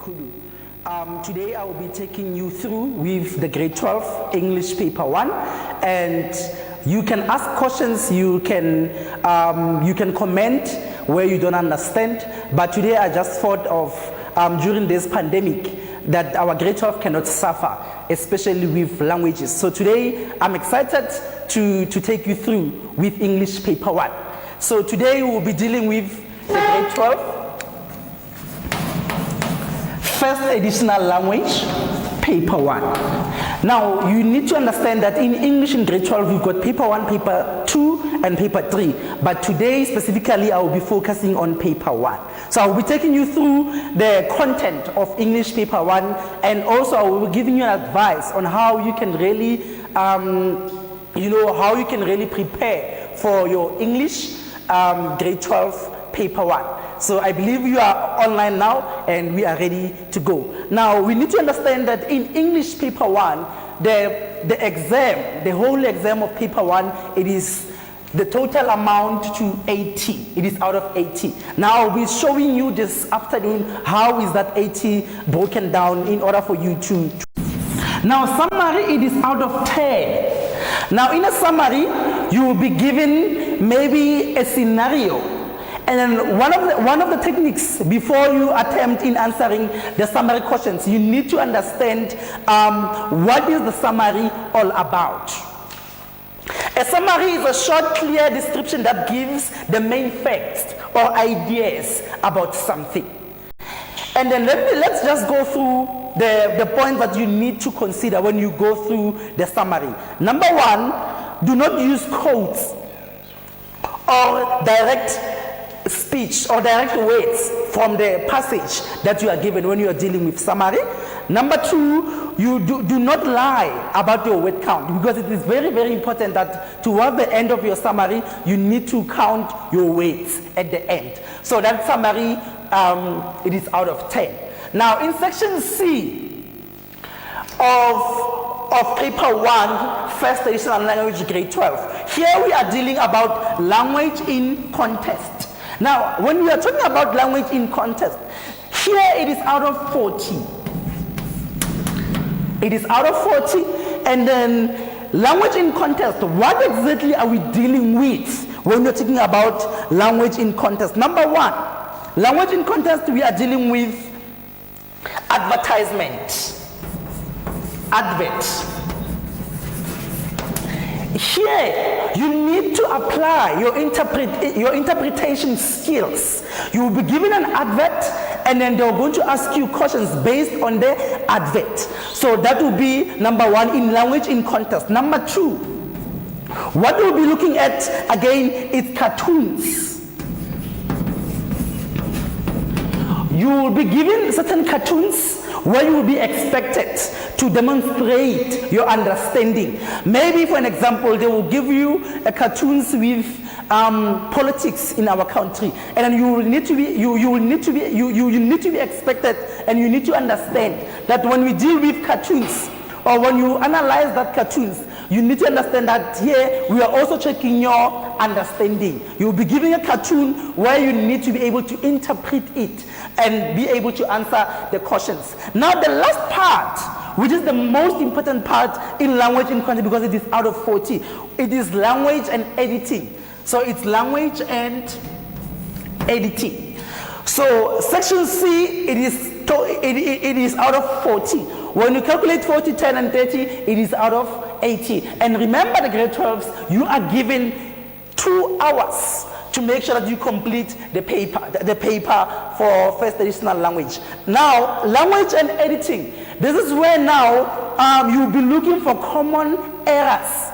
Rakhudu. Today I will be taking you through with the grade 12 English paper 1, and you can ask questions, you can comment where you don't understand, but today I just thought of during this pandemic that our grade 12 cannot suffer, especially with languages. So today I'm excited to take you through with English paper 1. So today we will be dealing with the grade 12 first additional language, paper 1. Now, you need to understand that in English in grade 12, we've got paper 1, paper 2, and paper 3. But today, specifically, I will be focusing on paper 1. So I will be taking you through the content of English paper 1, and also I will be giving you advice on how you can really, how you can really prepare for your English grade 12 paper 1. So I believe you are online now and we are ready to go. Now we need to understand that in English paper 1, the exam, the whole exam of paper 1, it is the total amount to 80. It is out of 80. Now I'll be showing you this afternoon how is that 80 broken down in order for you to. Now summary, it is out of 10. Now in a summary, you will be given maybe a scenario. And then one of the techniques before you attempt in answering the summary questions, you need to understand what is the summary all about. A summary is a short, clear description that gives the main facts or ideas about something. And then let's just go through the points that you need to consider when you go through the summary. Number 1, do not use quotes or direct speech or direct words from the passage that you are given when you are dealing with summary. Number 2, you do not lie about your word count, because it is very, very important that towards the end of your summary, you need to count your words at the end. So that summary, it is out of 10. Now in section C of paper 1, first additional language grade 12, here we are dealing about language in context. Now, when we are talking about language in context, here it is out of 40. It is out of 40, and then language in context, what exactly are we dealing with when we're talking about language in context? Number 1, language in context, we are dealing with advertisement, advert. Here, you need to apply your interpretation skills. You will be given an advert, and then they're going to ask you questions based on the advert. So that will be number 1 in language in context. Number 2, what we'll be looking at again is cartoons. You will be given certain cartoons where you will be expected to demonstrate your understanding. Maybe, for an example, they will give you a cartoons with politics in our country, and then you need to be expected, and you need to understand that when we deal with cartoons, or when you analyze that cartoons, you need to understand that here we are also checking your understanding. You will be giving a cartoon where you need to be able to interpret it and be able to answer the questions. Now the last part, which is the most important part in language in context, because it is out of 40, it is language and editing. So it's language and editing. So section C, it is out of 40. When you calculate 40, 10, and 30, it is out of 80. And remember, the grade 12s, you are given 2 hours to make sure that you complete the paper for first additional language. Now, language and editing. This is where now you'll be looking for common errors.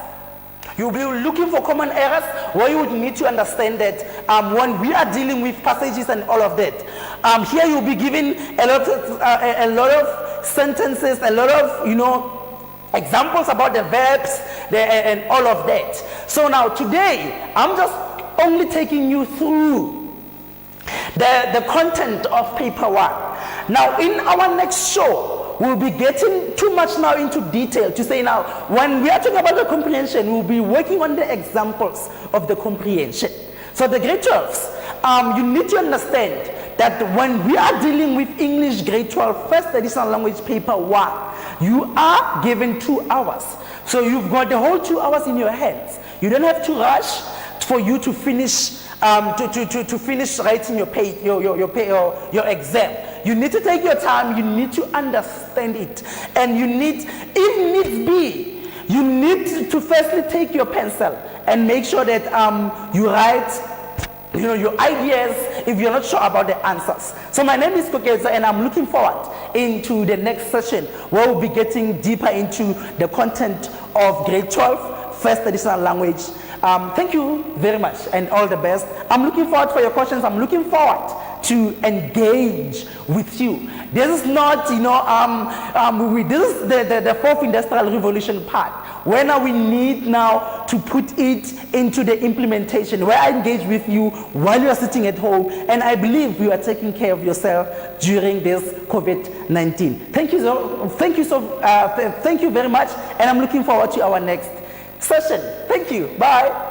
You'll be looking for common errors where you would need to understand that when we are dealing with passages and all of that, here you'll be given a lot of sentences, a lot of, examples about the verbs and all of that. So now today, I'm just only taking you through the content of paper 1. Now in our next show, we'll be getting too much now into detail to say now, when we are talking about the comprehension, we'll be working on the examples of the comprehension. So the grade 12s, you need to understand that when we are dealing with English grade 12 first additional language paper 1, you are given 2 hours. So you've got the whole 2 hours in your hands. You don't have to rush for you to finish to finish writing your exam. You need to take your time. You need to understand it, and you need, if needs be, you need to firstly take your pencil and make sure that you write your ideas if you're not sure about the answers. So my name is Koketso, and I'm looking forward into the next session where we'll be getting deeper into the content of grade 12 first additional language. Thank you very much and all the best. I'm looking forward for your questions. I'm looking forward to engage with you. This is not, this is the fourth industrial revolution part, where now we need now to put it into the implementation, where I engage with you while you are sitting at home, and I believe you are taking care of yourself during this COVID-19. Thank you very much, and I'm looking forward to our next session. Thank you. Bye.